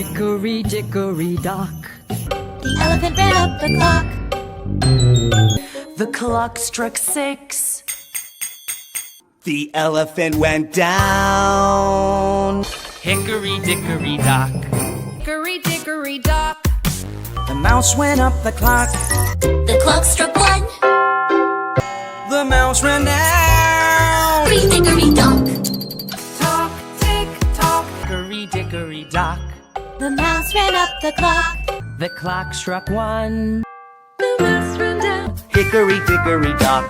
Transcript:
Hickory Dickory Dock. The elephant ran up the clock. The clock struck 6. The elephant went down. Hickory Dickory Dock. Hickory Dickory Dock. The mouse went up the clock. The clock struck 1. The mouse ran down. Hickory Dickory Dock. Tock, tick, tock. Hickory Dickory Dock. The mouse ran up the clock. The clock struck 1. The mouse ran down. Hickory Dickory Dock.